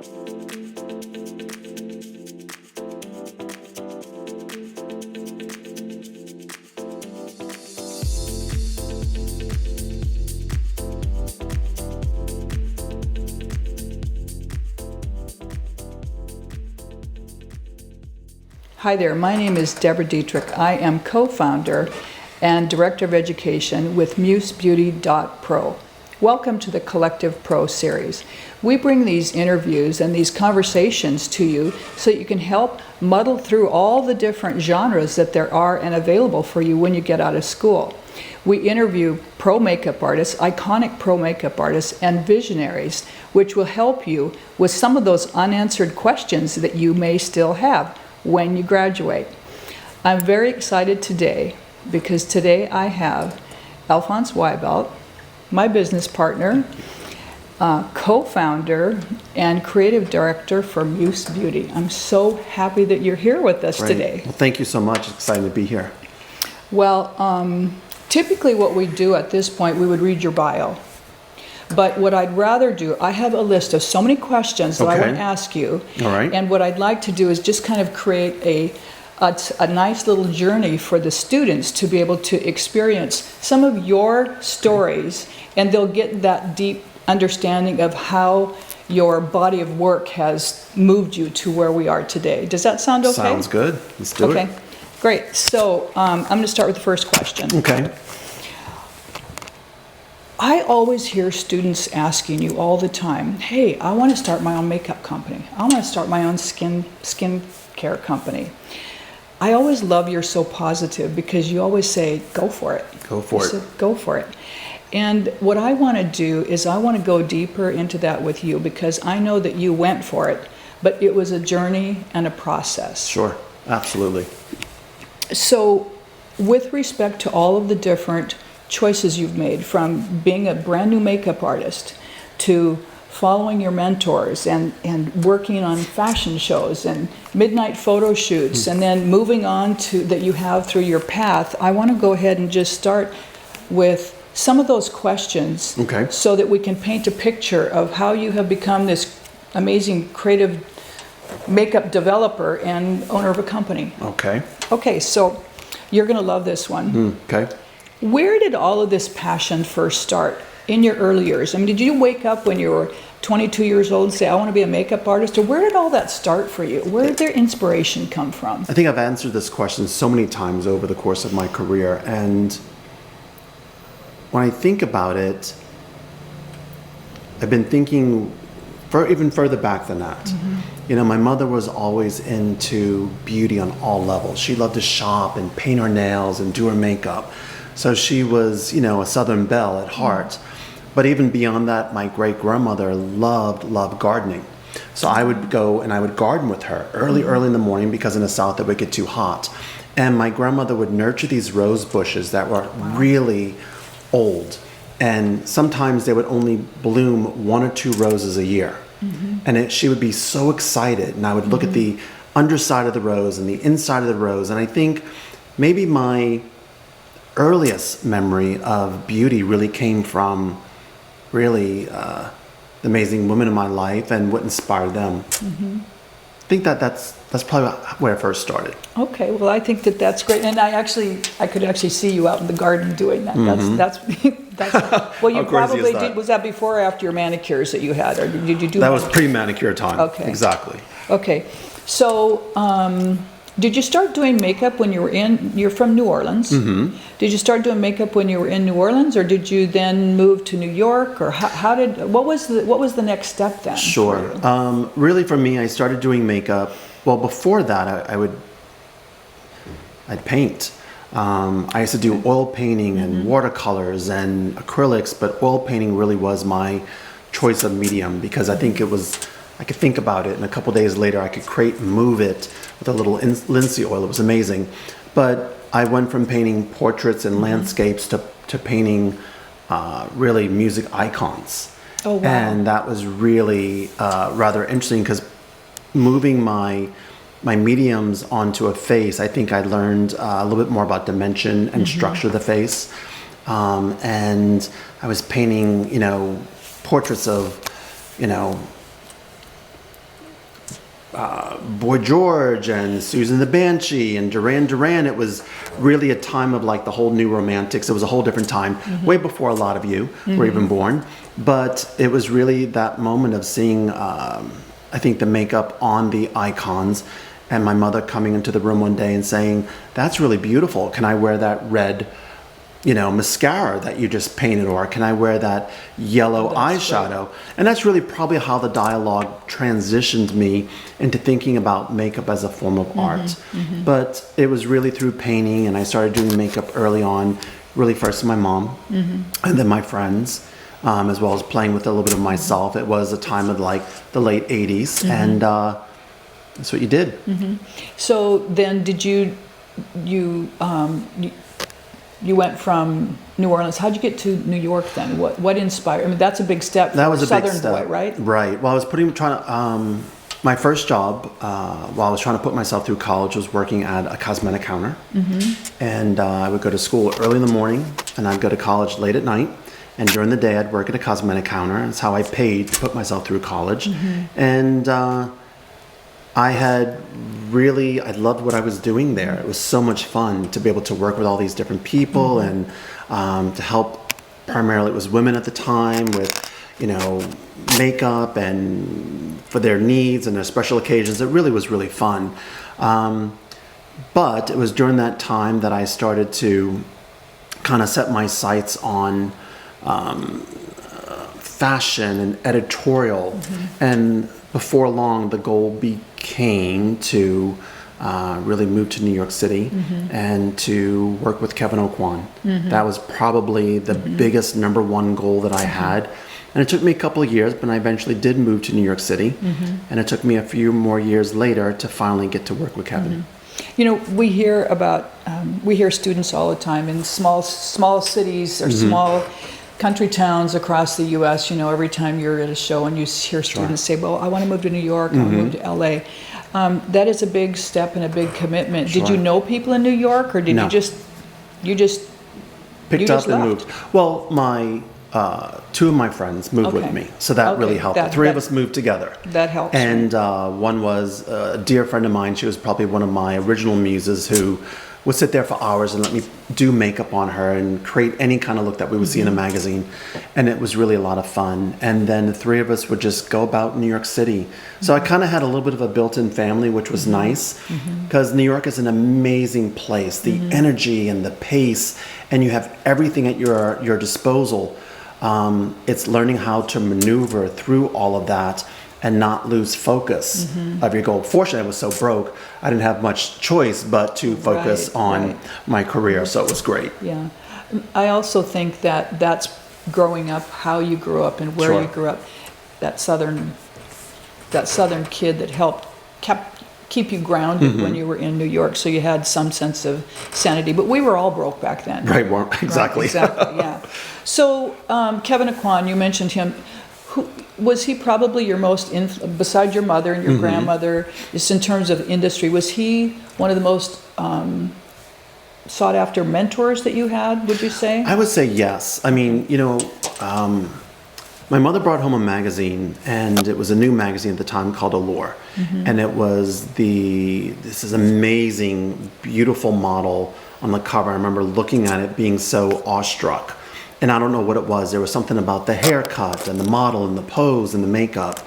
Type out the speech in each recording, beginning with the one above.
Hi there, my name is Deborah Dietrich. I am co-founder and Director of Education with BEAUTY.PRO. Welcome to the Collective Pro series. We bring these interviews and these conversations to you so that you can help muddle through all the different genres that there are and available for you when you get out of school. We interview pro makeup artists, iconic pro makeup artists, and visionaries, which will help you with some of those unanswered questions that you may still have when you graduate. I'm very excited today because today I have Alphonse Wiebelt, my business partner, co-founder and creative director for Muse Beauty. I'm so happy that you're here with us today. Well, thank you so much. It's exciting to be here. Well, typically what we do at this point, we would read your bio. But what I'd rather do, I have a list of so many questions that I want to ask you. All right. And what I'd like to do is just kind of create a nice little journey for the students to be able to experience some of your stories, and they'll get that deep understanding of how your body of work has moved you to where we are today. Does that sound okay? Sounds good. Let's do it. Okay, great. So I'm going to start with the first question. Okay. I always hear students asking you all the time, hey, I want to start my own makeup company. I want to start my own skin care company. I always love you're so positive because you always say, go for it. Go for it. Go for it. And what I want to do is I want to go deeper into that with you because I know that you went for it, but it was a journey and a process. Sure, absolutely. So with respect to all of the different choices you've made, from being a brand new makeup artist to following your mentors and working on fashion shows and midnight photo shoots, and then moving on to that you have through your path, I want to go ahead and just start with some of those questions so that we can paint a picture of how you have become this amazing creative makeup developer and owner of a company. Okay, so you're going to love this one. Where did all of this passion first start in your early years? I mean, did you wake up when you were 22 years old and say, I want to be a makeup artist? Or where did all that start for you? Where did their inspiration come from? I think I've answered this question so many times over the course of my career. And when I think about it, I've been thinking even further back than that. You know, my mother was always into beauty on all levels. She loved to shop and paint her nails and do her makeup. So she was, you know, a Southern belle at heart. But even beyond that, my great-grandmother loved gardening. So I would go and I would garden with her early in the morning because in the South it would get too hot. And my grandmother would nurture these rose bushes that were really old. And sometimes they would only bloom 1 or 2 roses a year. And she would be so excited. And I would look at the underside of the rose and the inside of the rose. And I think maybe my earliest memory of beauty really came from the amazing women in my life and what inspired them. I think that's probably where I first started. Okay, well, I think that's great, and I could actually see you out in the garden doing that. That's well, you probably did. Was that before or after your manicures that you had, or did you do? That was pre-manicure time. Okay, exactly. Okay, so did you start doing makeup when you're from New Orleans? Did you start doing makeup when you were in New Orleans, or did you then move to New York, or what was the next step then? Sure. Really for me, I started doing makeup. Well, before that, I'd paint. I used to do oil painting and watercolors and acrylics, but oil painting really was my choice of medium because I think I could think about it, and a couple days later I could create and move it with a little linseed oil. It was amazing. But I went from painting portraits and landscapes to painting really music icons. Oh, wow. And that was really rather interesting because moving my mediums onto a face, I think I learned a little bit more about dimension and structure of the face. And I was painting, portraits of, Boy George and Susan the Banshee and Duran Duran. It was really a time of like the whole new romantics. It was a whole different time, way before a lot of you were even born. But it was really that moment of seeing, I think, the makeup on the icons, and my mother coming into the room one day and saying, "That's really beautiful. Can I wear that red, mascara that you just painted, or can I wear that yellow eyeshadow?" Great. And that's really probably how the dialogue transitioned me into thinking about makeup as a form of art. But it was really through painting, and I started doing makeup early on, really first my mom, and then my friends, as well as playing with a little bit of myself. It was a time of like the late 80s, and that's what you did. So then did you went from New Orleans. How'd you get to New York then? What inspired? I mean, that's a big step. That was a Southern big step, boy, right? Right. Well, I was my first job while I was trying to put myself through college was working at a cosmetic counter, and I would go to school early in the morning, and I'd go to college late at night. And during the day, I'd work at a cosmetic counter. That's how I paid to put myself through college, and I loved what I was doing there. It was so much fun to be able to work with all these different people and to help. Primarily, it was women at the time with, makeup and for their needs and their special occasions. It really was really fun. But it was during that time that I started to kind of set my sights on fashion and editorial. And before long, the goal became to really move to New York City and to work with Kevin Aucoin. That was probably the biggest number one goal that I had. And it took me a couple of years, but I eventually did move to New York City. And it took me a few more years later to finally get to work with Kevin. We hear students all the time in small cities or small country towns across the U.S., every time you're at a show and you hear students say, well, I want to move to New York, I want to move to L.A. That is a big step and a big commitment. Did you know people in New York, or did you just picked up and moved? Well, two of my friends moved with me, so that really helped. The three of us moved together. That helps. And one was a dear friend of mine. She was probably one of my original muses who would sit there for hours and let me do makeup on her and create any kind of look that we would see in a magazine. And it was really a lot of fun. And then the three of us would just go about New York City. So I kind of had a little bit of a built-in family, which was nice, because New York is an amazing place. The energy and the pace, and you have everything at your disposal. It's learning how to maneuver through all of that and not lose focus of your goal. Fortunately, I was so broke, I didn't have much choice but to focus on my career, so it was great. Yeah. I also think that that's growing up, how you grew up and where you grew up. That southern kid that kept keep you grounded when you were in New York, so you had some sense of sanity. But we were all broke back then. Right, exactly. Right, exactly, yeah. So Kevin Aucoin, you mentioned him. Was he probably your most, besides your mother and your grandmother, just in terms of industry, was he one of the most sought after mentors that you had, would you say? I would say yes. I mean, my mother brought home a magazine, and it was a new magazine at the time called Allure. And it was this is amazing, beautiful model on the cover. I remember looking at it being so awestruck. And I don't know what it was. There was something about the haircut and the model and the pose and the makeup.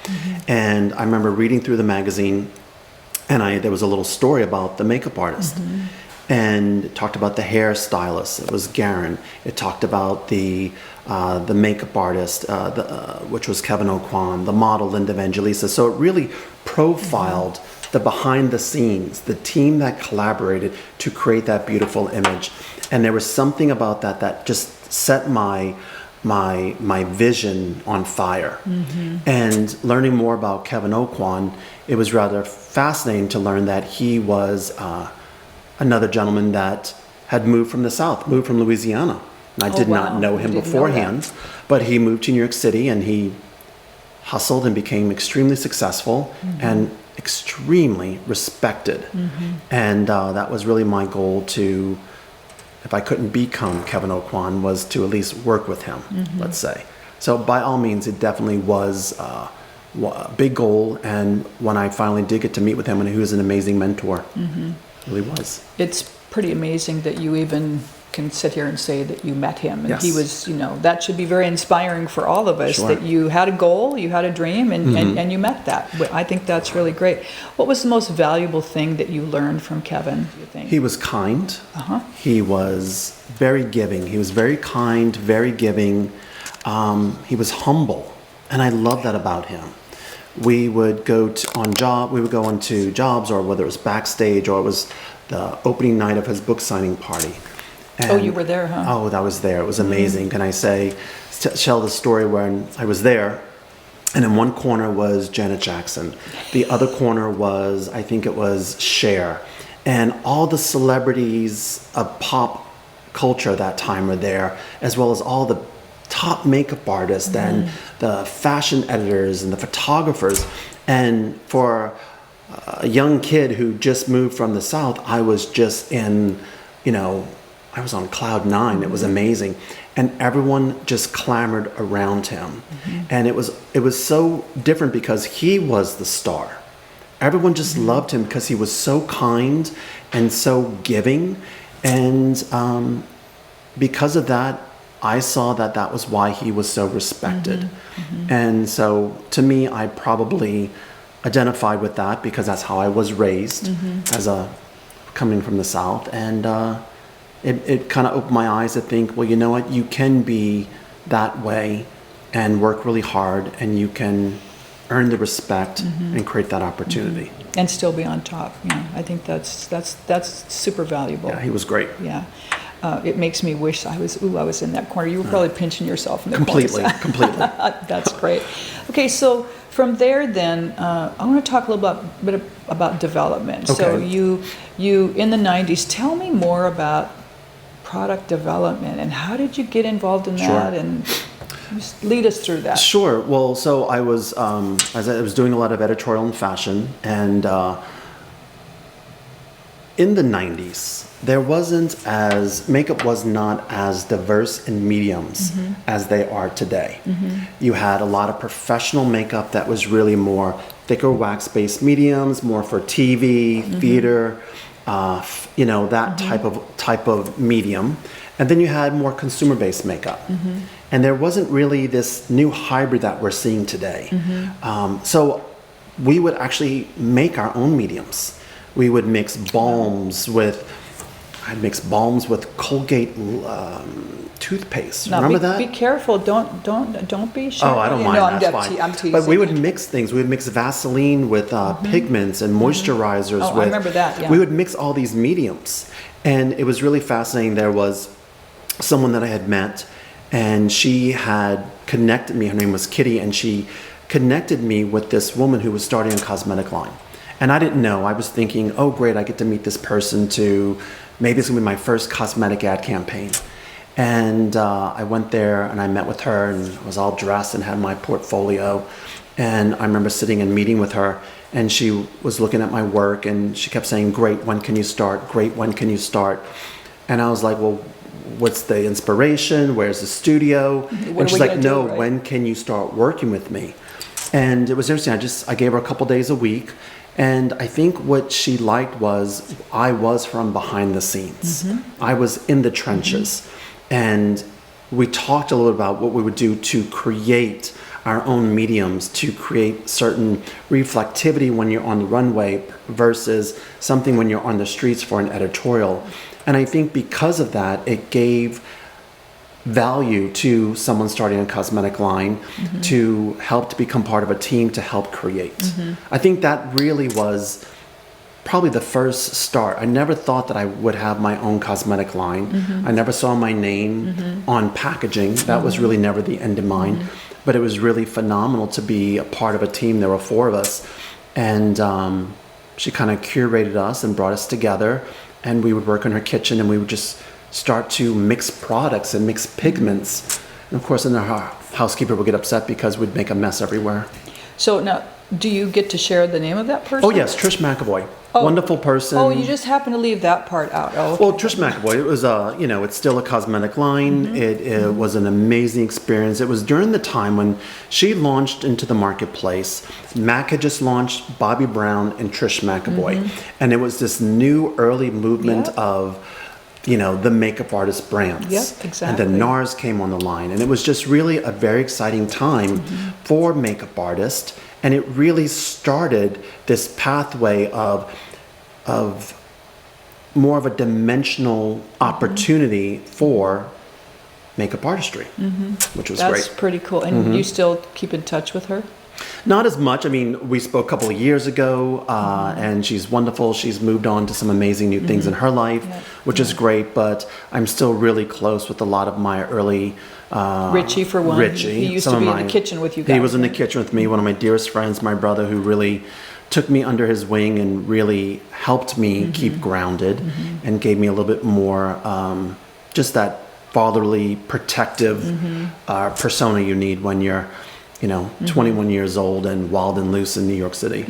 And I remember reading through the magazine, and there was a little story about the makeup artist. And it talked about the hairstylist. It was Garen. It talked about the makeup artist, which was Kevin Aucoin, the model Linda Evangelista. So it really profiled the behind the scenes, the team that collaborated to create that beautiful image. And there was something about that just set my vision on fire. And learning more about Kevin Aucoin, it was rather fascinating to learn that he was another gentleman that had moved from the South, moved from Louisiana. And I did not know him beforehand, but he moved to New York City, and he hustled and became extremely successful and extremely respected. And that was really my goal to, if I couldn't become Kevin Aucoin, was to at least work with him, let's say. So by all means, it definitely was big goal. And when I finally did get to meet with him, and he was an amazing mentor, really was. It's pretty amazing that you even can sit here and say that you met him, and Yes. he was, that should be very inspiring for all of us. Sure. That you had a goal, you had a dream, and you met that. I think that's really great. What was the most valuable thing that you learned from Kevin, do you think? He was kind. Uh-huh. He was very giving. He was very kind, very giving. He was humble, and I love that about him. We would go onto jobs, or whether it was backstage or it was the opening night of his book signing party. And, you were there, huh? Oh, I was there. It was amazing. Can I tell the story when I was there, and in one corner was Janet Jackson. The other corner was, I think it was Cher. And all the celebrities of pop culture that time were there, as well as all the top makeup artists and the fashion editors and the photographers. And for a young kid who just moved from the South, I was just I was on cloud nine. It was amazing. And everyone just clamored around him. And it was so different because he was the star. Everyone just loved him because he was so kind and so giving. And because of that, I saw that was why he was so respected. And so to me, I probably identified with that because that's how I was raised coming from the South. And it kind of opened my eyes to think, well, you know what, you can be that way and work really hard, and you can earn the respect and create that opportunity. And still be on top. I think that's super valuable. Yeah, he was great. Yeah. It makes me wish I was in that corner. You were probably pinching yourself in the corner. Completely. That's great. Okay, so from there then, I want to talk a little bit about development. Okay. So you in the 90s, tell me more about product development and how did you get involved in that? Sure. And just lead us through that. Sure. Well, so I was doing a lot of editorial and fashion, and in the 90s, makeup was not as diverse in mediums as they are today. You had a lot of professional makeup that was really more thicker wax-based mediums, more for TV, theater, that type of medium. And then you had more consumer-based makeup. And there wasn't really this new hybrid that we're seeing today. So we would actually make our own mediums. We would mix balms I'd mix balms with Colgate toothpaste. Now, Remember that? Be careful. Don't be shy. Oh, I don't mind. No, That's fine. I'm teasing. But we would mix things. We would mix Vaseline with pigments and moisturizers. Oh, I remember that, yeah. We would mix all these mediums. And it was really fascinating. There was someone that I had met, and she had connected me. Her name was Kitty, and she connected me with this woman who was starting a cosmetic line. And I didn't know. I was thinking, oh, great, I get to meet this person maybe it's going to be my first cosmetic ad campaign. And I went there and I met with her, and I was all dressed and had my portfolio. And I remember sitting and meeting with her, and she was looking at my work, and she kept saying, great, when can you start? Great, when can you start? And I was like, well, what's the inspiration? Where's the studio? And she's like, no, when can you start working with me? And it was interesting. I gave her a couple days a week. And I think what she liked was I was from behind the scenes. I was in the trenches. And we talked a little about what we would do to create our own mediums, to create certain reflectivity when you're on the runway versus something when you're on the streets for an editorial. And I think because of that, it gave value to someone starting a cosmetic line to help to become part of a team to help create. I think that really was probably the first start. I never thought that I would have my own cosmetic line. I never saw my name on packaging. That was really never the end in mind. But it was really phenomenal to be a part of a team. There were 4 of us. And she kind of curated us and brought us together. And we would work in her kitchen, and we would just start to mix products and mix pigments. And of course, then our housekeeper would get upset because we'd make a mess everywhere. So now, Do you get to share the name of that person? Oh yes, Trish McAvoy. Oh. Wonderful person. Oh, you just happened to leave that part out. Oh, okay. Well, Trish McAvoy, it was it's still a cosmetic line. It was an amazing experience. It was during the time when she launched into the marketplace. MAC had just launched Bobbi Brown and Trish McAvoy. And it was this new early movement of, the makeup artist brands. Yep, exactly. And then NARS came on the line. And it was just really a very exciting time for makeup artists. And it really started this pathway of more of a dimensional opportunity for makeup artistry, which was great. That's pretty cool. And you still keep in touch with her? Not as much. I mean, we spoke a couple of years ago, and she's wonderful. She's moved on to some amazing new things in her life, which is great. But I'm still really close with a lot of my early Richie, for one. Richie. He used to be in the kitchen with you guys. He was in the kitchen with me, one of my dearest friends, my brother, who really took me under his wing and really helped me keep grounded and gave me a little bit more just that fatherly, protective persona you need when you're 21 years old and wild and loose in New York City.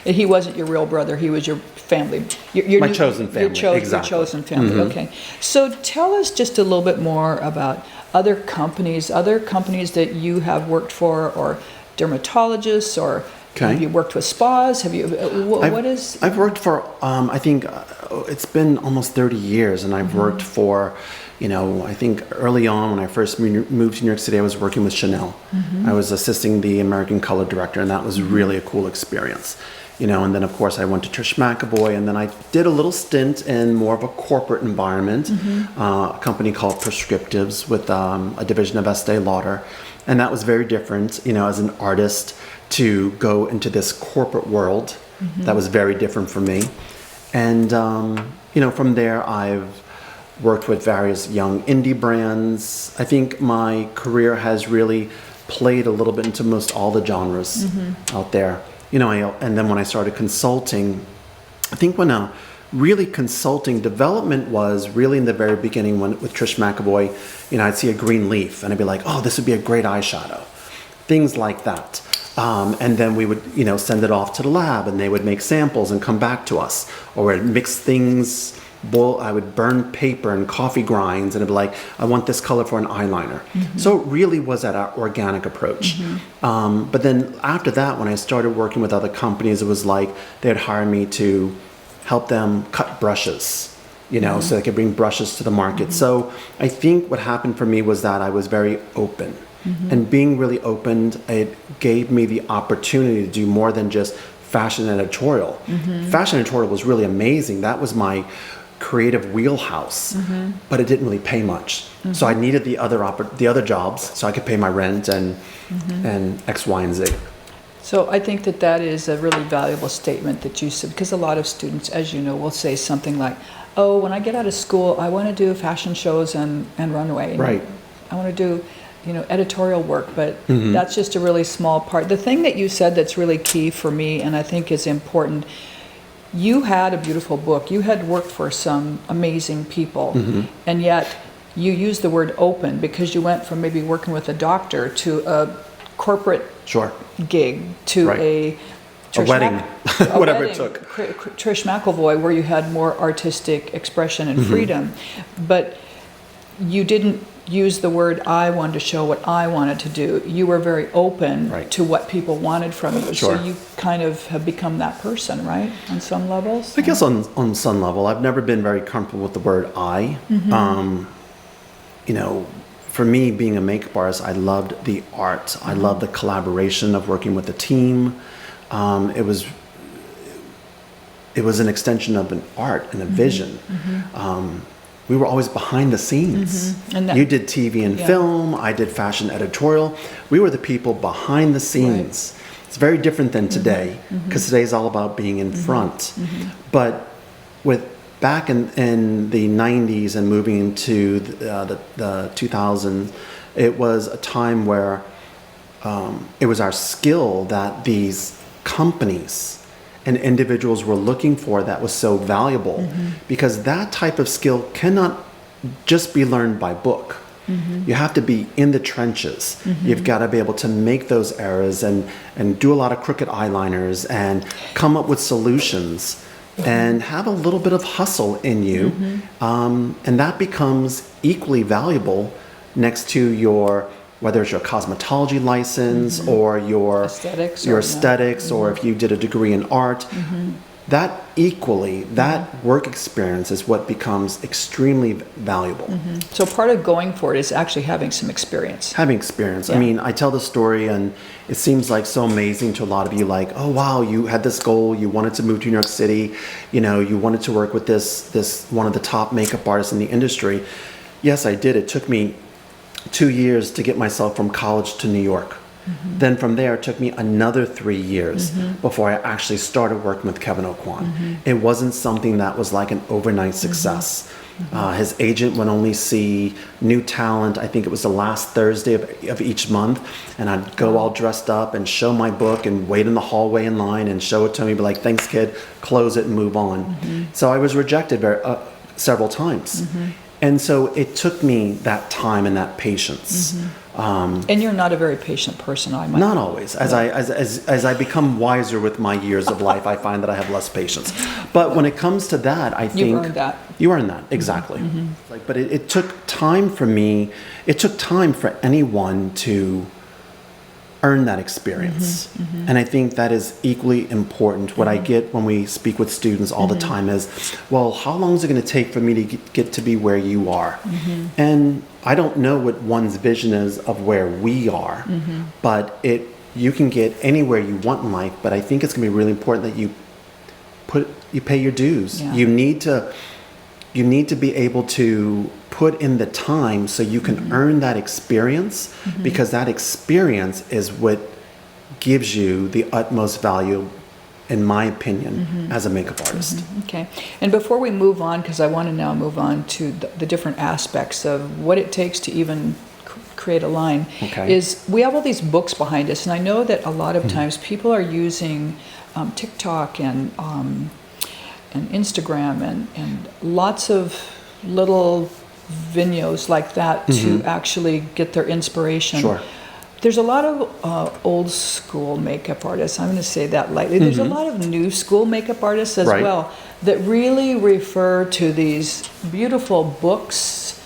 He wasn't your real brother. He was your family. My chosen family. Exactly. Your chosen family. Okay. So tell us just a little bit more about other companies that you have worked for, or dermatologists, or have you worked with spas? Have you? I've worked for. I think it's been almost 30 years, and I've worked for. I think early on when I first moved to New York City, I was working with Chanel. I was assisting the American color director, and that was really a cool experience. And then of course I went to Trish McAvoy, and then I did a little stint in more of a corporate environment, a company called Prescriptives with a division of Estee Lauder. And that was very different, as an artist to go into this corporate world. That was very different for me. And, from there I've worked with various young indie brands. I think my career has really played a little bit into most all the genres out there. And then when I started consulting, I think when really consulting development was really in the very beginning with Trish McAvoy, I'd see a green leaf and I'd be like, oh, this would be a great eyeshadow. Things like that. And then we would, send it off to the lab and they would make samples and come back to us. Or we'd mix things. I would burn paper and coffee grinds and it'd be like, I want this color for an eyeliner. So it really was that organic approach. But then after that, when I started working with other companies, it was like they'd hire me to help them cut brushes, so they could bring brushes to the market. So I think what happened for me was that I was very open. And being really open, it gave me the opportunity to do more than just fashion editorial. Fashion editorial was really amazing. That was my creative wheelhouse, but it didn't really pay much. So I needed the other jobs so I could pay my rent and X, Y, and Z. So I think that is a really valuable statement that you said, because a lot of students, as you know, will say something like, oh, when I get out of school, I want to do fashion shows and run away. Right. I want to do editorial work, but that's just a really small part. The thing that you said that's really key for me, and I think is important, you had a beautiful book. You had worked for some amazing people, and yet you used the word open because you went from maybe working with a doctor to a corporate gig to a wedding, whatever it took. Trish McAvoy, where you had more artistic expression and freedom, but you didn't use the word I wanted to show what I wanted to do. You were very open to what people wanted from you. So you kind of have become that person, right? On some levels? I guess on some level. I've never been very comfortable with the word I. For me, being a makeup artist, I loved the art. I loved the collaboration of working with a team. It was an extension of an art and a vision. We were always behind the scenes. You did TV and film. I did fashion editorial. We were the people behind the scenes. It's very different than today, because today is all about being in front. But back in the 90s and moving into the 2000s, it was a time where it was our skill that these companies and individuals were looking for that was so valuable, because that type of skill cannot just be learned by book. You have to be in the trenches. You've got to be able to make those errors and do a lot of crooked eyeliners and come up with solutions and have a little bit of hustle in you. And that becomes equally valuable next to your, whether it's your cosmetology license or your aesthetics, or if you did a degree in art. That equally, that work experience is what becomes extremely valuable. So part of going for it is actually having some experience. Having experience. I mean, I tell the story and it seems like so amazing to a lot of you, like, oh wow, you had this goal, you wanted to move to New York City, you know, you wanted to work with this one of the top makeup artists in the industry. Yes, I did. It took me 2 years to get myself from college to New York. Then from there, it took me another 3 years before I actually started working with Kevin O'Quan. It wasn't something that was like an overnight success. His agent would only see new talent, I think it was the last Thursday of each month, and I'd go all dressed up and show my book and wait in the hallway in line and show it to me, be like, thanks kid, close it and move on. So I was rejected several times. And so it took me that time and that patience. And you're not a very patient person, I might. Not always. As I become wiser with my years of life, I find that I have less patience. But when it comes to that, I think... You earned that. You earned that, exactly. But it took time for me, it took time for anyone to earn that experience. And I think that is equally important. What I get when we speak with students all the time is, well, how long is it going to take for me to get to be where you are? And I don't know what one's vision is of where we are, but you can get anywhere you want in life, but I think it's going to be really important that you pay your dues. You need to be able to put in the time so you can earn that experience, because that experience is what gives you the utmost value, in my opinion, as a makeup artist. Okay. And before we move on, because I want to now move on to the different aspects of what it takes to even create a line, is we have all these books behind us, and I know that a lot of times people are using TikTok and Instagram and lots of little videos like that to actually get their inspiration. There's a lot of old school makeup artists, I'm going to say that lightly. There's a lot of new school makeup artists as well that really refer to these beautiful books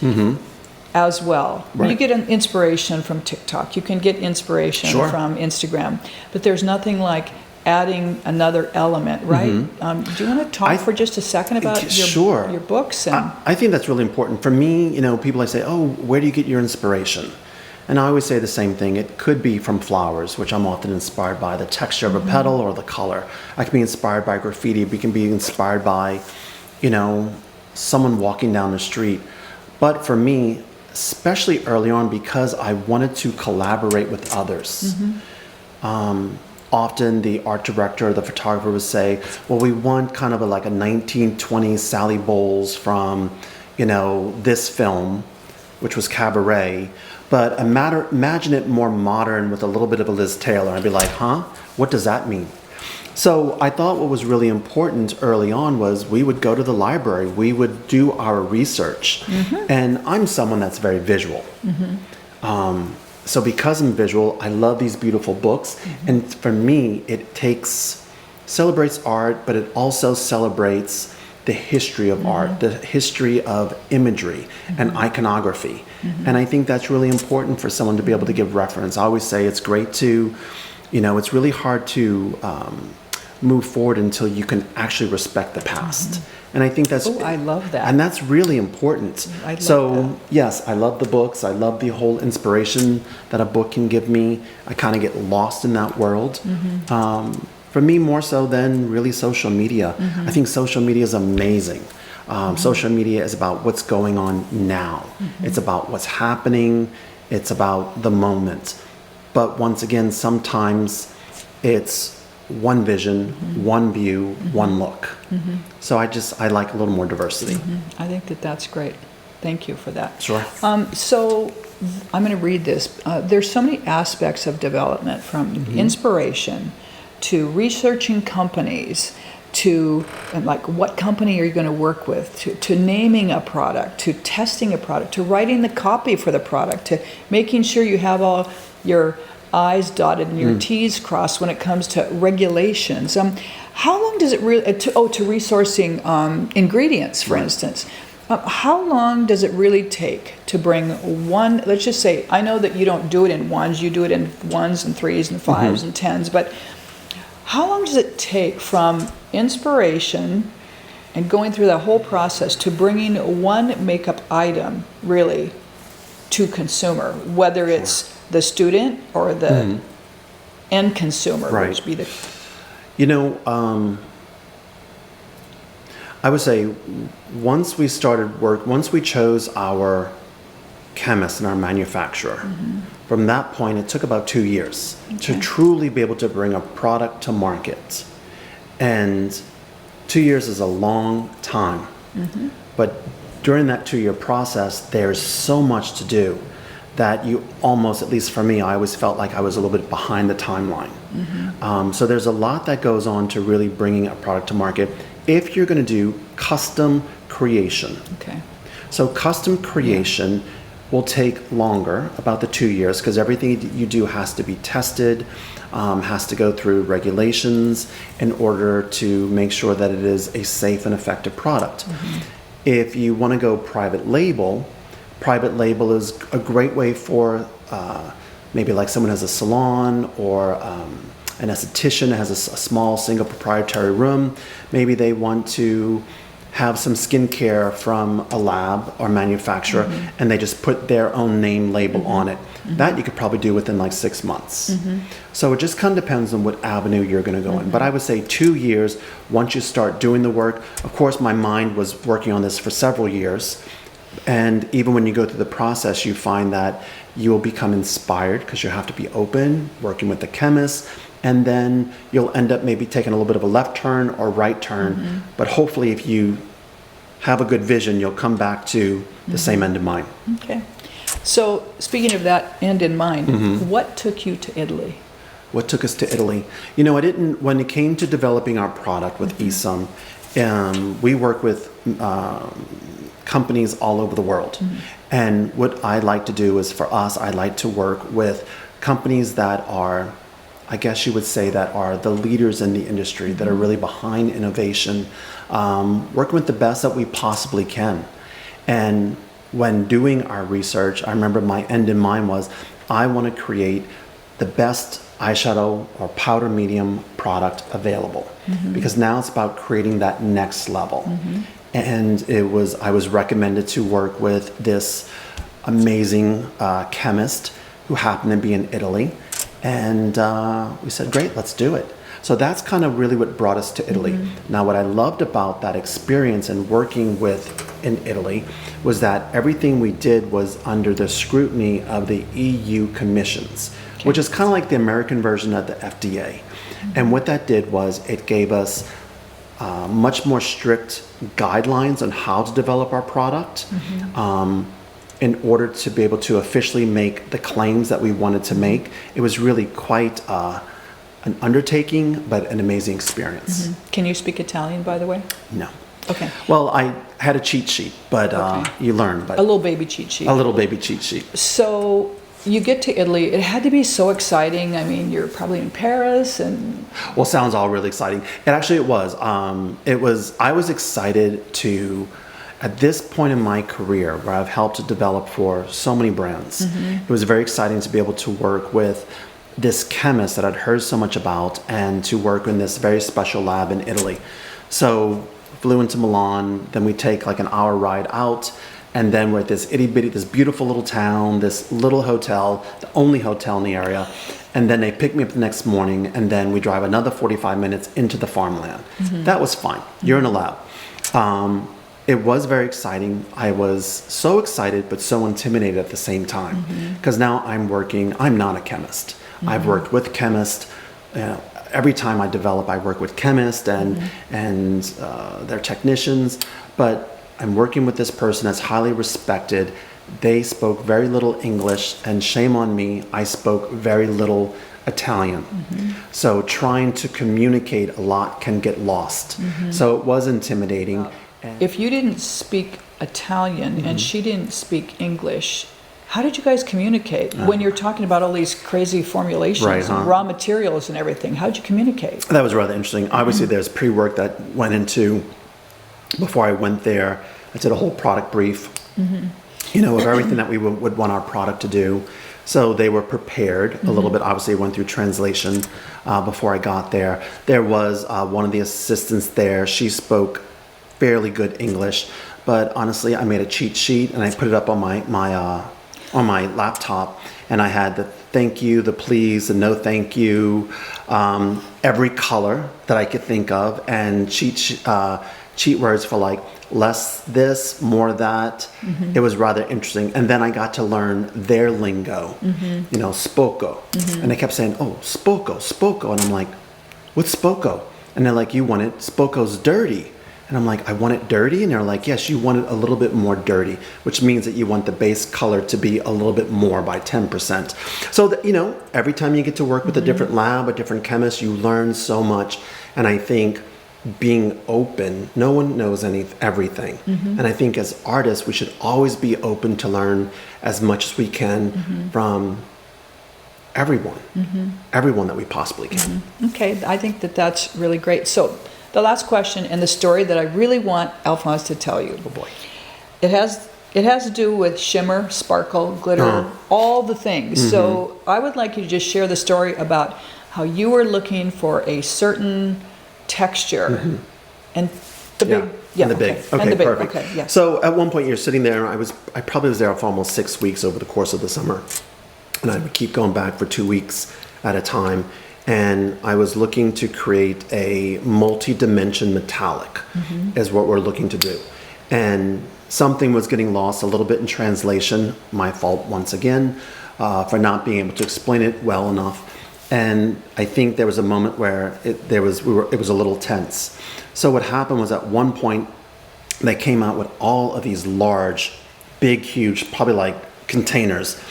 as well. You get an inspiration from TikTok, you can get inspiration from Instagram, but there's nothing like adding another element, right? Do you want to talk for just a second about your books? And I think that's really important. For me, you know, people say, oh, where do you get your inspiration? And I always say the same thing. It could be from flowers, which I'm often inspired by, the texture of a petal or the color. I can be inspired by graffiti. We can be inspired by, you know, someone walking down the street. But for me, especially early on, because I wanted to collaborate with others, often the art director or the photographer would say, well, we want kind of like a 1920s Sally Bowles from, you know, this film, which was Cabaret, but imagine it more modern with a little bit of a Liz Taylor. I'd be like, huh? What does that mean? So I thought what was really important early on was we would go to the library, we would do our research, and I'm someone that's very visual. So because I'm visual, I love these beautiful books. And for me, it celebrates art, but it also celebrates the history of art, the history of imagery and iconography. And I think that's really important for someone to be able to give reference. I always say it's great to, you know, it's really hard to move forward until you can actually respect the past. And I think that's... Oh, I love that. And that's really important. I love that. Yes, I love the books. I love the whole inspiration that a book can give me. I kind of get lost in that world. For me, more so than really social media. I think social media is amazing. Social media is about what's going on now. It's about what's happening. It's about the moment. But once again, sometimes it's one vision, one view, one look. So I like a little more diversity. I think that's great. Thank you for that. Sure. So I'm going to read this. There's so many aspects of development, from inspiration to researching companies to and like what company are you going to work with, to naming a product, to testing a product, to writing the copy for the product, to making sure you have all your I's dotted and your T's crossed when it comes to regulations. How long does it really, to resourcing ingredients, for instance, how long does it really take to bring one, let's just say, I know that you don't do it in ones, you do it in ones and threes and fives and tens, but how long does it take from inspiration and going through that whole process to bringing one makeup item really to consumer, whether it's the student or the end consumer, Right. which be the... You know, I would say once we chose our chemist and our manufacturer, from that point it took about 2 years to truly be able to bring a product to market. And 2 years is a long time. But during that 2-year process, there's so much to do that you almost, at least for me, I always felt like I was a little bit behind the timeline. So there's a lot that goes on to really bringing a product to market if you're going to do custom creation. Okay. So custom creation will take longer, about the 2 years, because everything you do has to be tested, has to go through regulations in order to make sure that it is a safe and effective product. If you want to go private label is a great way for maybe like someone has a salon or an esthetician that has a small single proprietary room. Maybe they want to have some skincare from a lab or manufacturer and they just put their own name label on it. That you could probably do within like 6 months. So it just kind of depends on what avenue you're going to go in. But I would say 2 years once you start doing the work. Of course, my mind was working on this for several years. And even when you go through the process, you find that you will become inspired because you have to be open, working with the chemist, and then you'll end up maybe taking a little bit of a left turn or right turn. But hopefully if you have a good vision, you'll come back to the same end in mind. Okay. So speaking of that end in mind, what took you to Italy? What took us to Italy? You know, when it came to developing our product with ESUM, we work with companies all over the world. And what I like to do is, for us, I like to work with companies that are, I guess you would say, that are the leaders in the industry, that are really behind innovation, working with the best that we possibly can. And when doing our research, I remember my end in mind was, I want to create the best eyeshadow or powder medium product available. Because now it's about creating that next level. And I was recommended to work with this amazing chemist who happened to be in Italy. And we said, great, let's do it. So that's kind of really what brought us to Italy. Now, what I loved about that experience and working in Italy was that everything we did was under the scrutiny of the EU commissions, which is kind of like the American version of the FDA. And what that did was it gave us much more strict guidelines on how to develop our product in order to be able to officially make the claims that we wanted to make. It was really quite an undertaking, but an amazing experience. Can you speak Italian, by the way? No. Okay. Well, I had a cheat sheet, but you learn. But A little baby cheat sheet. a little baby cheat sheet. So you get to Italy. It had to be so exciting. I mean, you're probably in Paris and... Well, sounds all really exciting. It was. I was excited to, at this point in my career where I've helped to develop for so many brands, it was very exciting to be able to work with this chemist that I'd heard so much about and to work in this very special lab in Italy. So flew into Milan, then we take like an hour ride out, and then we're at this itty bitty, this beautiful little town, this little hotel, the only hotel in the area. And then they pick me up the next morning, and then we drive another 45 minutes into the farmland. That was fine. You're in a lab. It was very exciting. I was so excited, but so intimidated at the same time. Because now I'm not a chemist. I've worked with chemists. Every time I develop, I work with chemists and their technicians. But I'm working with this person that's highly respected. They spoke very little English, and shame on me, I spoke very little Italian. So trying to communicate a lot can get lost. So it was intimidating. If you didn't speak Italian and she didn't speak English, how did you guys communicate when you're talking about all these crazy formulations and raw materials and everything? How did you communicate? That was rather interesting. Obviously, there's pre-work that went into, before I went there, I did a whole product brief, of everything that we would want our product to do. So they were prepared a little bit. Obviously, I went through translation before I got there. There was one of the assistants there. She spoke fairly good English, but honestly, I made a cheat sheet and I put it up on my laptop, and I had the thank you, the please, the no thank you, every color that I could think of, and cheat words for like less this, more that. It was rather interesting. And then I got to learn their lingo, spoko. And they kept saying, oh, spoko. And I'm like, what's spoko? And they're like, you want it, spoko's dirty. And I'm like, I want it dirty? And they're like, yes, you want it a little bit more dirty, which means that you want the base color to be a little bit more by 10%. So, every time you get to work with a different lab, a different chemist, you learn so much. And I think being open, no one knows everything. And I think as artists, we should always be open to learn as much as we can from everyone that we possibly can. Okay, I think that's really great. So the last question and the story that I really want Alphonse to tell you. Oh boy. It has to do with shimmer, sparkle, glitter, all the things. So I would like you to just share the story about how you were looking for a certain texture and the big. And the big. Okay, and the big. Perfect. Okay, yeah. So at one point you're sitting there, I probably was there for almost 6 weeks over the course of the summer. And I would keep going back for 2 weeks at a time. And I was looking to create a multi-dimension metallic is what we're looking to do. And something was getting lost a little bit in translation. My fault once again for not being able to explain it well enough. And I think there was a moment where it was a little tense. So what happened was at one point they came out with all of these large, big, huge, probably like containers.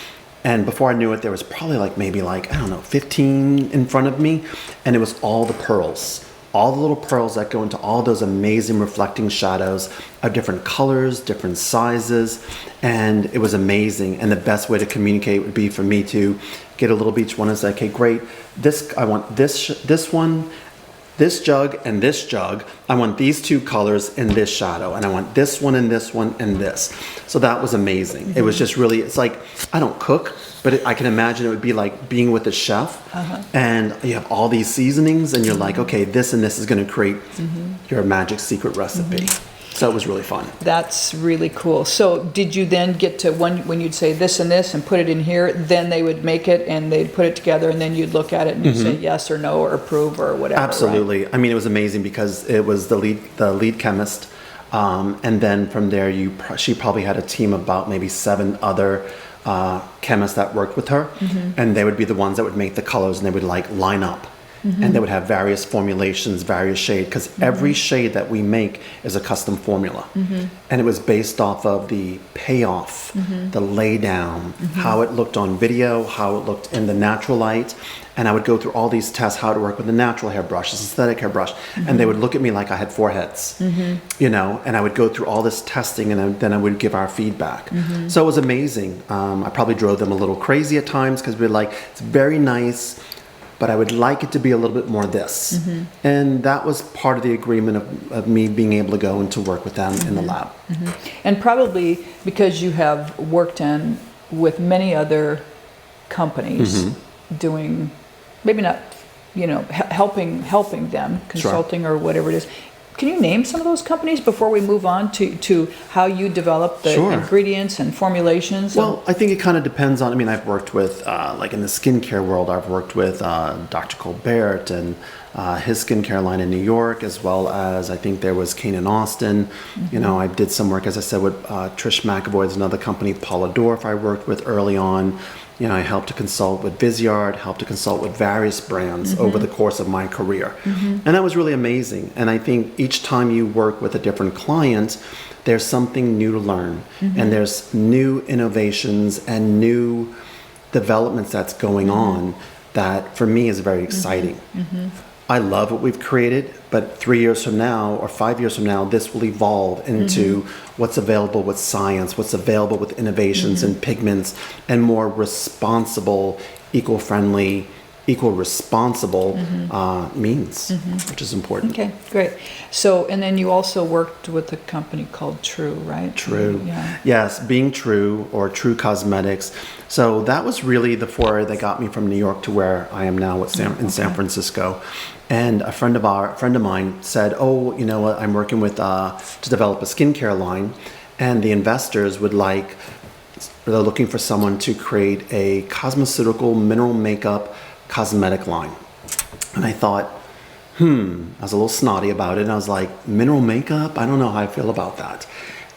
And before I knew it, there was probably maybe 15 in front of me. And it was all the pearls, all the little pearls that go into all those amazing reflecting shadows of different colors, different sizes. And it was amazing. And the best way to communicate would be for me to get a little bit each one and say, okay, great. I want this one, this jug and this jug. I want these two colors in this shadow, and I want this one and this one and this. So that was amazing. It was just really, it's like, I don't cook, but I can imagine it would be like being with a chef and you have all these seasonings and you're like, okay, this and this is going to create your magic secret recipe. So it was really fun. That's really cool. So did you then get to when you'd say this and this and put it in here, then they would make it and they'd put it together and then you'd look at it and you'd say yes or no or approve or whatever? Absolutely. Right? I mean, it was amazing because it was the lead chemist. And then from there, she probably had a team of about maybe 7 other chemists that worked with her. And they would be the ones that would make the colors and they would line up. And they would have various formulations, various shades, because every shade that we make is a custom formula. And it was based off of the payoff, the lay down, how it looked on video, how it looked in the natural light. And I would go through all these tests, how to work with the natural hairbrush, the synthetic hairbrush. And they would look at me like I had 4 heads, and I would go through all this testing and then I would give our feedback. So it was amazing. I probably drove them a little crazy at times because we're like, it's very nice, but I would like it to be a little bit more this. And that was part of the agreement of me being able to go and to work with them in the lab. And probably because you have worked with many other companies doing, maybe not, helping them, consulting or whatever it is. Can you name some of those companies before we move on to how you develop the ingredients and formulations? Well, I think it kind of depends on, I've worked with, like in the skincare world, I've worked with Dr. Colbert and his skincare line in New York, as well as I think there was Kane in Austin. I did some work, as I said, with Trish McAvoy's another company, Paula Dorff I worked with early on. I helped to consult with Visyard, helped to consult with various brands over the course of my career. And that was really amazing. And I think each time you work with a different client, there's something new to learn. And there's new innovations and new developments that's going on that for me is very exciting. I love what we've created, but 3 years from now or 5 years from now, this will evolve into what's available with science, what's available with innovations and pigments, and more responsible, eco-friendly, eco-responsible means, which is important. Okay, great. So, and then you also worked with a company called True, right? True. Yeah. Yes, being True or True Cosmetics. So that was really the foray that got me from New York to where I am now in San Francisco. And a friend of mine said, "Oh, you know what? I'm working with to develop a skincare line, and the investors they're looking for someone to create a cosmeceutical mineral makeup cosmetic line." And I thought, I was a little snotty about it, and I was like, mineral makeup? I don't know how I feel about that.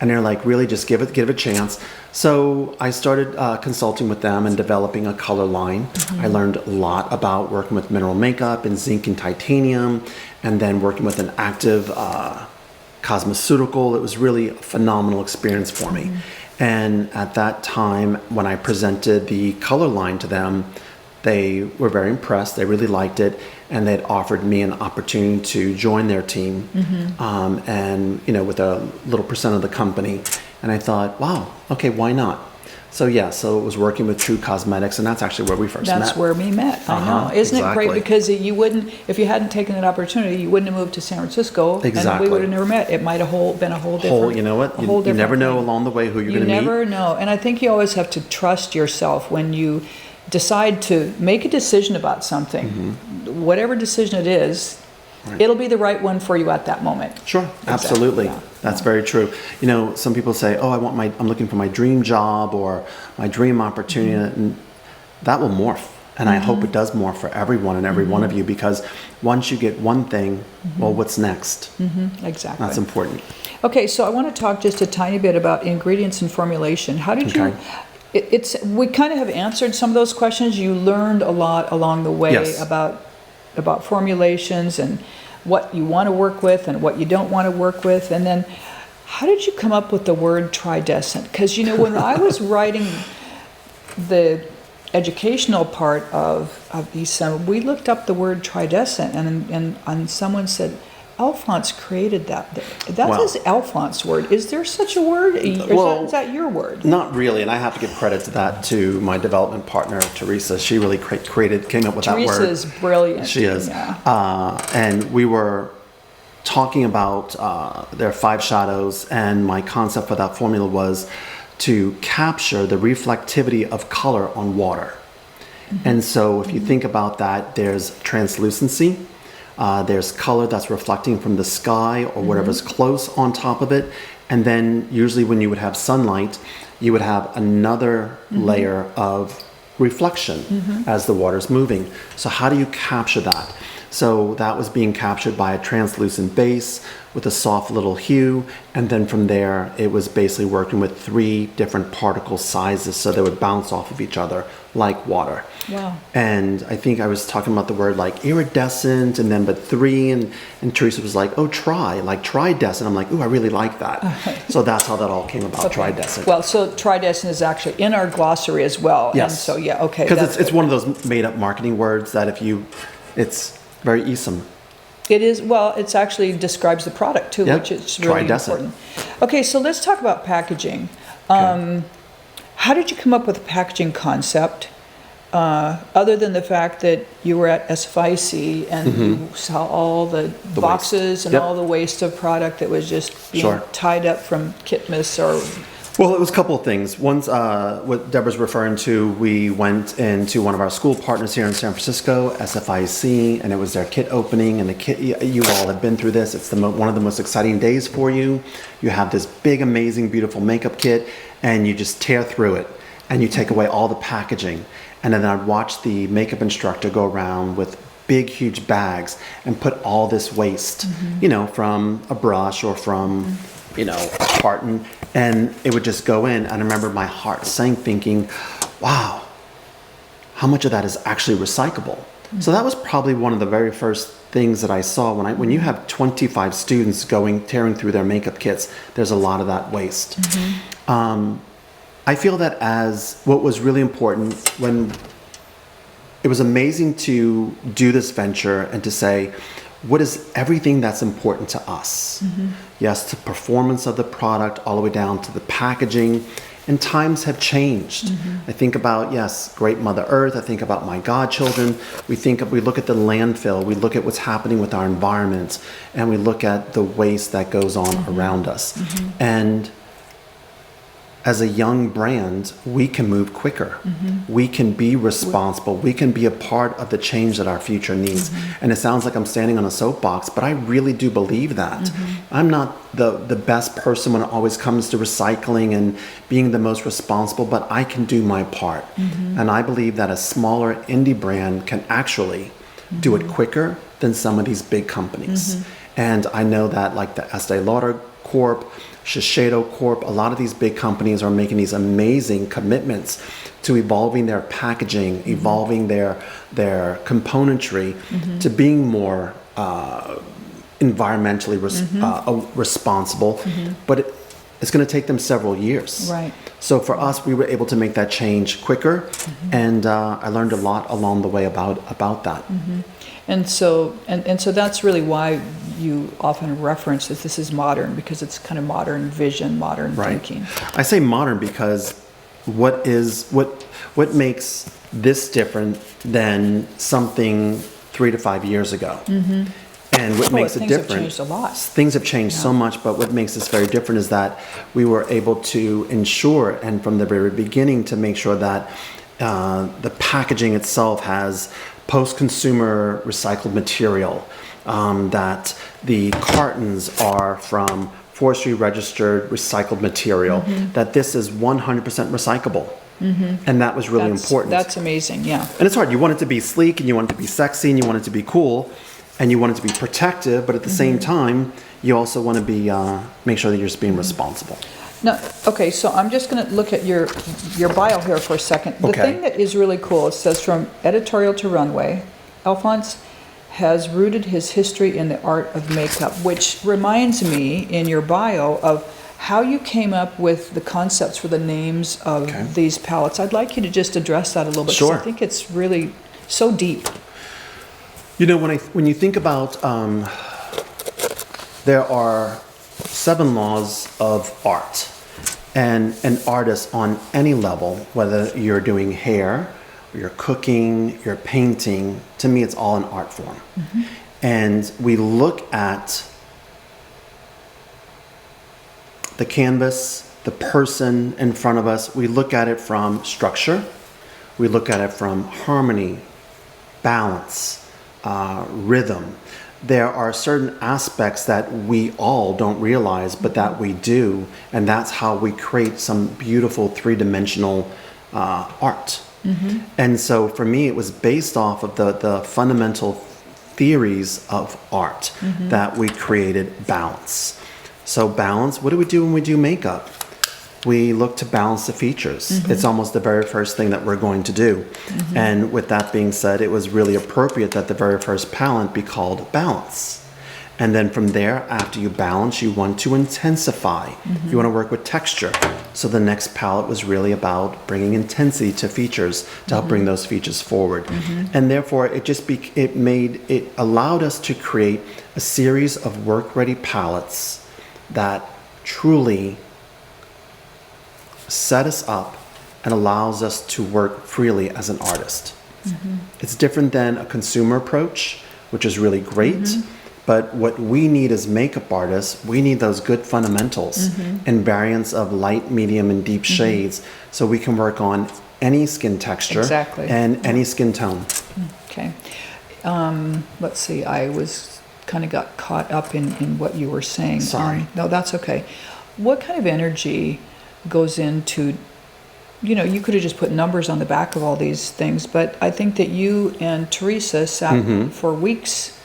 And they're like, really, just give it a chance. So I started consulting with them and developing a color line. I learned a lot about working with mineral makeup and zinc and titanium, and then working with an active cosmeceutical. It was really a phenomenal experience for me. And at that time, when I presented the color line to them, they were very impressed. They really liked it, and they'd offered me an opportunity to join their team, and with a little percent of the company. And I thought, wow, okay, why not? So it was working with True Cosmetics, and that's actually where we first met. That's where we met. I know. Isn't it great? Because you wouldn't, if you hadn't taken that opportunity, you wouldn't have moved to San Francisco, and we would have never met. It might have been a whole different. You know what? You never know along the way who you're going to meet. You never know, and I think you always have to trust yourself when you decide to make a decision about something, whatever decision it is, it'll be the right one for you at that moment. Sure, exactly. Absolutely. Yeah. That's very true. Some people say, "Oh, I'm looking for my dream job or my dream opportunity," and that will morph. And I hope it does morph for everyone and every one of you, because once you get one thing, well, what's next? Exactly. That's important. Okay, so I want to talk just a tiny bit about ingredients and formulation. How did you? We kind of have answered some of those questions. You learned a lot along the way about formulations and what you want to work with and what you don't want to work with. And then how did you come up with the word tridescent? Because, when I was writing the educational part of these, we looked up the word tridescent, and someone said, Alphonse created that. That's his Alphonse word. Is there such a word? Is that your word? Not really, and I have to give credit to my development partner, Teresa. She really came up with that word. Teresa's brilliant. She is. Yeah. And we were talking about their 5 shadows, and my concept for that formula was to capture the reflectivity of color on water. And so if you think about that, there's translucency. There's color that's reflecting from the sky or whatever's close on top of it. And then usually when you would have sunlight, you would have another layer of reflection as the water's moving. So how do you capture that? So that was being captured by a translucent base with a soft little hue. And then from there, it was basically working with 3 different particle sizes so they would bounce off of each other like water. Wow. And I think I was talking about the word like iridescent but 3, and Teresa was like, tridescent. I'm like, ooh, I really like that. So that's how that all came about, tridescent. Well, so tridescent is actually in our glossary as well. Yes. And so, okay. Because it's one of those made up marketing words that it's very easome. It is, it actually describes the product too, which is really important. Okay, so let's talk about packaging. How did you come up with a packaging concept, other than the fact that you were at SFIC and you saw all the boxes and all the waste of product that was just being tied up from Kitmas or... Well, it was a couple of things. One's what Deborah's referring to. We went into one of our school partners here in San Francisco, SFIC, and it was their kit opening. And the kit, you all have been through this. It's one of the most exciting days for you. You have this big, amazing, beautiful makeup kit, and you just tear through it, and you take away all the packaging. And then I'd watch the makeup instructor go around with big, huge bags and put all this waste, from a brush or from, a carton. And it would just go in. And I remember my heart sank thinking, wow, how much of that is actually recyclable? So that was probably one of the very first things that I saw when you have 25 students tearing through their makeup kits, there's a lot of that waste. I feel that as what was really important when it was amazing to do this venture and to say, what is everything that's important to us? Yes, the performance of the product all the way down to the packaging. And times have changed. I think about, yes, Great Mother Earth. I think about my godchildren. We look at the landfill. We look at what's happening with our environment, and we look at the waste that goes on around us. And as a young brand, we can move quicker. We can be responsible. We can be a part of the change that our future needs. And it sounds like I'm standing on a soapbox, but I really do believe that. I'm not the best person when it always comes to recycling and being the most responsible, but I can do my part. And I believe that a smaller indie brand can actually do it quicker than some of these big companies. And I know that like the Estee Lauder Corp, Shiseido Corp, a lot of these big companies are making these amazing commitments to evolving their packaging, evolving their componentry to being more environmentally responsible. But it's going to take them several years. Right. So for us, we were able to make that change quicker, and I learned a lot along the way about that. And so that's really why you often reference that this is modern, because it's kind of modern vision, modern thinking. I say modern because what makes this different than something 3 to 5 years ago? And what makes it different? Things have changed a lot. Things have changed so much, but what makes this very different is that we were able to ensure, and from the very beginning, to make sure that the packaging itself has post-consumer recycled material, that the cartons are from forestry registered recycled material, that this is 100% recyclable. And that was really important. That's amazing, yeah. And it's hard. You want it to be sleek, and you want it to be sexy, and you want it to be cool, and you want it to be protective, but at the same time, you also want to be make sure that you're just being responsible. No, okay, so I'm just going to look at your bio here for a second. The thing that is really cool, it says from editorial to runway, Alphonse has rooted his history in the art of makeup, which reminds me in your bio of how you came up with the concepts for the names of these palettes. I'd like you to just address that a little bit, because I think it's really so deep. You know, when you think about, there are 7 laws of art, and an artist on any level, whether you're doing hair, or you're cooking, you're painting, to me it's all an art form. And we look at the canvas, the person in front of us, we look at it from structure, we look at it from harmony, balance, rhythm. There are certain aspects that we all don't realize, but that we do, and that's how we create some beautiful 3-dimensional art. And so for me, it was based off of the fundamental theories of art that we created balance. So balance, what do we do when we do makeup? We look to balance the features. It's almost the very first thing that we're going to do. And with that being said, it was really appropriate that the very first palette be called Balance. And then from there, after you balance, you want to intensify. You want to work with texture. So the next palette was really about bringing intensity to features to help bring those features forward. And therefore, it allowed us to create a series of work-ready palettes that truly set us up and allows us to work freely as an artist. It's different than a consumer approach, which is really great, but what we need as makeup artists, we need those good fundamentals and variants of light, medium, and deep shades, so we can work on any skin texture and any skin tone. Okay. Let's see, I got caught up in what you were saying. Sorry. No, that's okay. What kind of energy goes into, you could have just put numbers on the back of all these things, but I think that you and Teresa sat for weeks,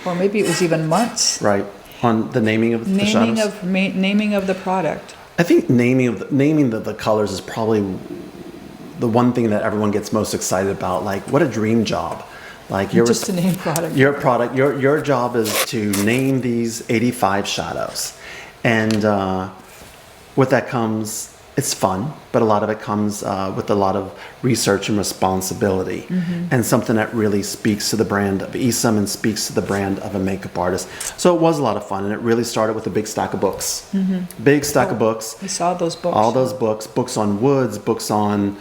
or maybe it was even months. Right, on the naming of the shadows? Naming of the product. I think naming the colors is probably the one thing that everyone gets most excited about. Like, what a dream job. Like, just to name product. Your job is to name these 85 shadows. And with that comes it's fun, but a lot of it comes with a lot of research and responsibility, and something that really speaks to the brand of Isam and speaks to the brand of a makeup artist. So it was a lot of fun, and it really started with a big stack of books. Big stack of books. I saw those books. All those books, books on woods, books on,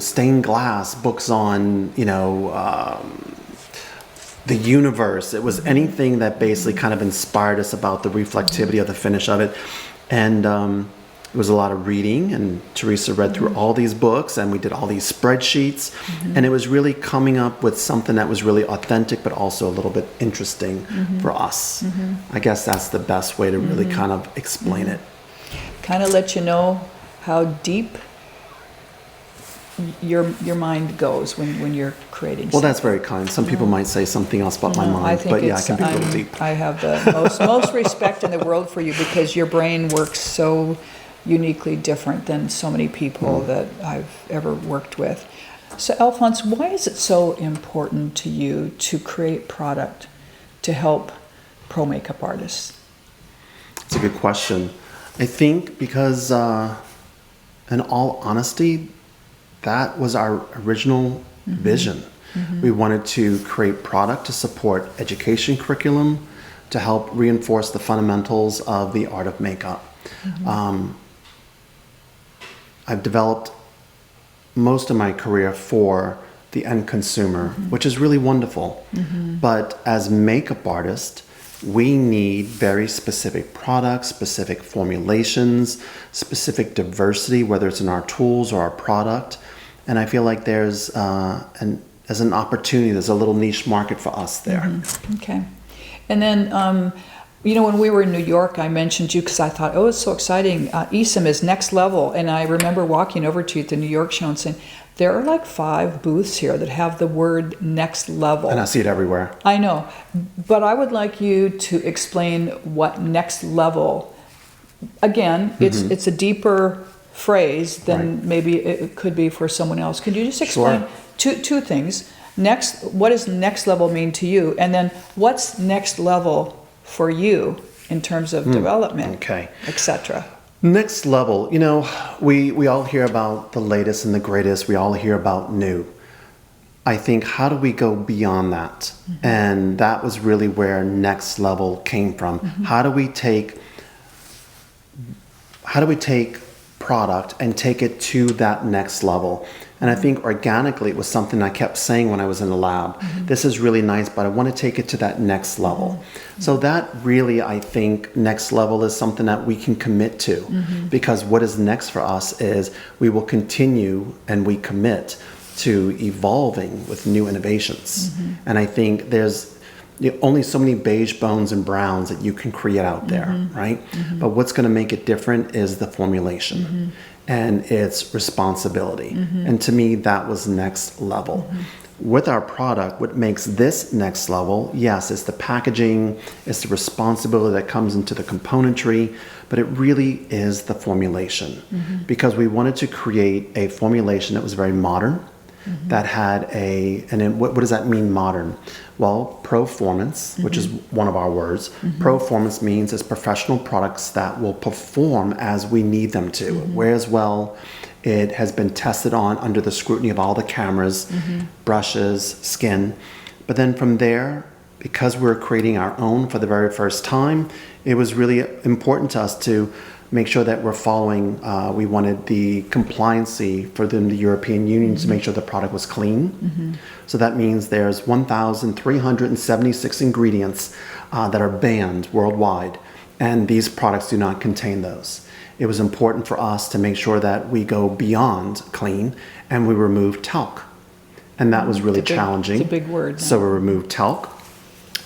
stained glass, books on, the universe. It was anything that basically kind of inspired us about the reflectivity of the finish of it. And it was a lot of reading, and Teresa read through all these books, and we did all these spreadsheets, and it was really coming up with something that was really authentic, but also a little bit interesting for us. I guess that's the best way to really kind of explain it. Kind of let you know how deep your mind goes when you're creating. Well, that's very kind. Some people might say something else about my mind, but yeah, I can be a little deep. I have the most respect in the world for you, because your brain works so uniquely different than so many people that I've ever worked with. So, Alphonse, why is it so important to you to create product to help pro makeup artists? It's a good question. I think because, in all honesty, that was our original vision. We wanted to create product to support education curriculum, to help reinforce the fundamentals of the art of makeup. I've developed most of my career for the end consumer, which is really wonderful. But as makeup artists, we need very specific products, specific formulations, specific diversity, whether it's in our tools or our product. And I feel like there's an opportunity, there's a little niche market for us there. Okay. And then, when we were in New York, I mentioned you because I thought, oh, it's so exciting. Isam is next level. And I remember walking over to you at the New York show and saying, there are like 5 booths here that have the word next level. And I see it everywhere. I know. But I would like you to explain what next level, again, it's a deeper phrase than maybe it could be for someone else. Could you just explain two things? What does next level mean to you? And then what's next level for you in terms of development, etc.? Next level, we all hear about the latest and the greatest. We all hear about new. I think, how do we go beyond that? And that was really where next level came from. How do we take product and take it to that next level? And I think organically it was something I kept saying when I was in the lab. This is really nice, but I want to take it to that next level. So that really, I think, next level is something that we can commit to, because what is next for us is we will continue and we commit to evolving with new innovations. And I think there's only so many beige bones and browns that you can create out there, right? But what's going to make it different is the formulation and its responsibility. And to me, that was next level. With our product, what makes this next level, yes, it's the packaging, it's the responsibility that comes into the componentry, but it really is the formulation. Because we wanted to create a formulation that was very modern, that had what does that mean, modern? Well, proformance, which is one of our words. Proformance means it's professional products that will perform as we need them to. Whereas, well, it has been tested on under the scrutiny of all the cameras, brushes, skin. But then from there, because we're creating our own for the very first time, it was really important to us to make sure that we're following, we wanted the compliancy for the European Union to make sure the product was clean. So that means there's 1,376 ingredients that are banned worldwide, and these products do not contain those. It was important for us to make sure that we go beyond clean and we remove talc. And that was really challenging. It's a big word. So we removed talc.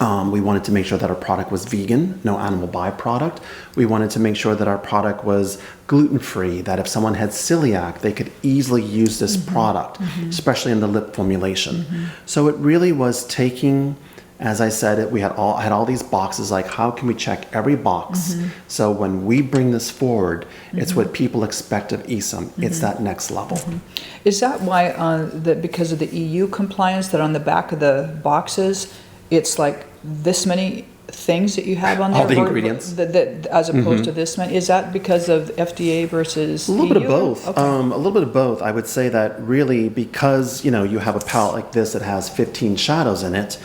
We wanted to make sure that our product was vegan, no animal byproduct. We wanted to make sure that our product was gluten-free, that if someone had celiac, they could easily use this product, especially in the lip formulation. So it really was taking, as I said, I had all these boxes, like how can we check every box? So when we bring this forward, it's what people expect of Isam. It's that next level. Is that why, because of the EU compliance, that on the back of the boxes, it's like this many things that you have on there? All the ingredients. As opposed to this one? Is that because of FDA versus A little bit of EU? both. Okay. A little bit of both. I would say that really because, you know, you have a palette like this that has 15 shadows in it,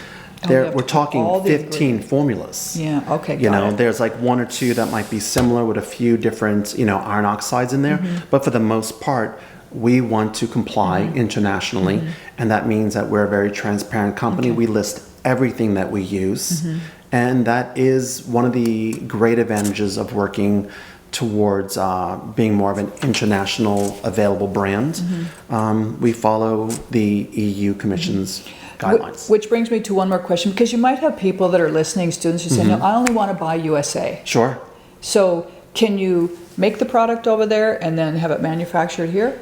Oh, you have we're to put all talking the 15 formulas. Yeah, okay, You got know, it. there's like one or two that might be similar with a few different, you know, iron oxides in there. But for the most part, we want to comply internationally. And that means that we're a very transparent company. Okay. We list everything that we use. And that is one of the great advantages of working towards being more of an international available brand. We follow the EU Commission's guidelines. Which brings me to one more question, because you might have people that are listening, students who say, no, I only want to buy USA. Sure. So can you make the product over there and then have it manufactured here?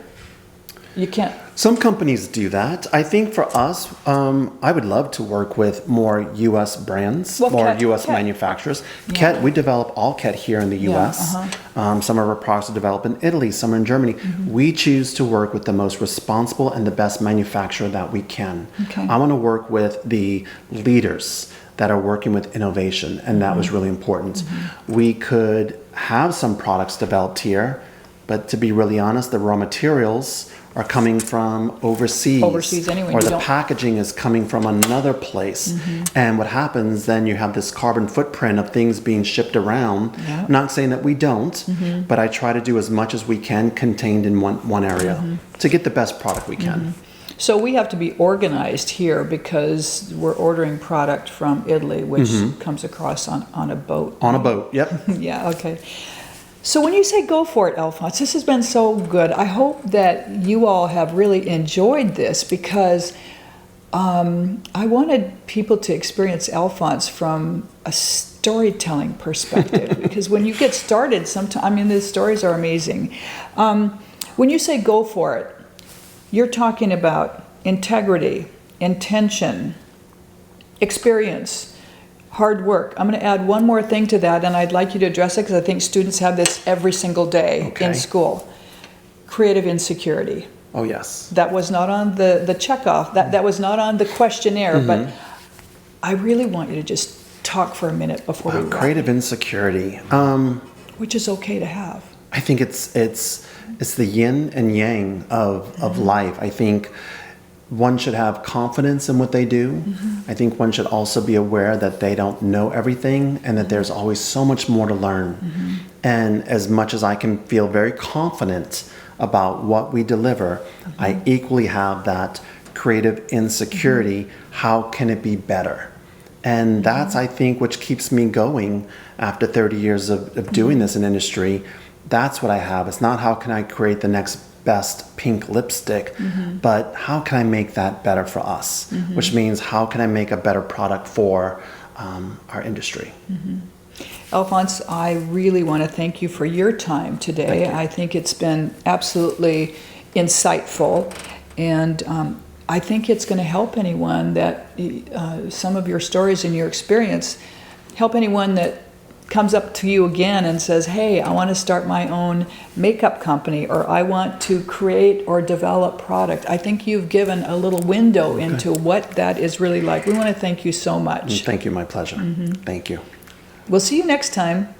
You can't. Some companies do that. I think for us, I would love to work with more U.S. brands, Well, more Ket- U.S. Ket. manufacturers. Ket, we develop all Ket here in the U.S. Some of our products are developed in Italy, some are in Germany. We choose to work with the most responsible and the best manufacturer that we can. Okay. I want to work with the leaders that are working with innovation, and that was really important. We could have some products developed here, but to be really honest, the raw materials are coming from overseas. Overseas anyway, Or you the don't- packaging is coming from another place. And what happens then, you have this carbon footprint of things being shipped around. Yeah. I'm not saying that we don't, but I try to do as much as we can contained in one area to get the best product we can. So we have to be organized here because we're ordering product from Italy, which comes across on a boat. On a boat, yep. Yeah, okay. So when you say go for it, Alphonse, this has been so good. I hope that you all have really enjoyed this because I wanted people to experience Alphonse from a storytelling perspective. Because when you get started, sometimes, I mean, the stories are amazing. When you say go for it, you're talking about integrity, intention, experience, hard work. I'm going to add one more thing to that, and I'd like you to address it because I think students have this every single day Okay. in school. Creative insecurity. Oh, yes. That was not on the checkoff. That was not on the questionnaire, but I really want you to just talk for a minute before we wrap, Creative insecurity. which is okay to have. I think it's the yin and yang of life. I think one should have confidence in what they do. I think one should also be aware that they don't know everything and that there's always so much more to learn. And as much as I can feel very confident about what we deliver, I equally have that creative insecurity. How can it be better? And that's, I think, which keeps me going after 30 years of doing this in industry. That's what I have. It's not how can I create the next best pink lipstick, but how can I make that better for us? Which means how can I make a better product for our industry? Alphonse, I really want to thank you for your time today. Thank you. I think it's been absolutely insightful, and I think it's going to help anyone that some of your stories and your experience help anyone that comes up to you again and says, hey, I want to start my own makeup company, or I want to create or develop product. I think you've given a little window into what that is really like. We want to thank you so much. Thank you, my pleasure. Thank you. We'll see you next time.